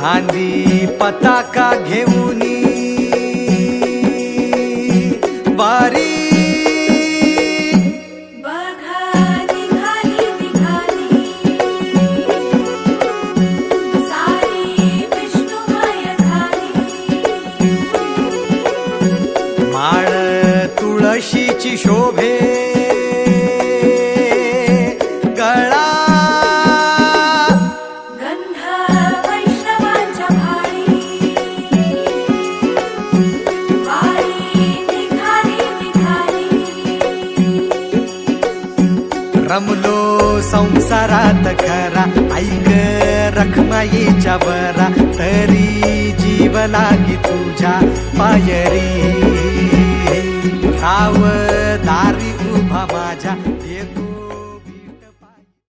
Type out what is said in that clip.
खांदी पताका घेऊनी वारी माळ तुळशीची शोभे गळा गंध वैष्णवांच्या भाळी वारी निघाली निघाली रमलो संसारात खरा ऐक रखमाईच्या बरा तरी जीव लागी तुझ्या पायरी राव दारी उभा माझ्या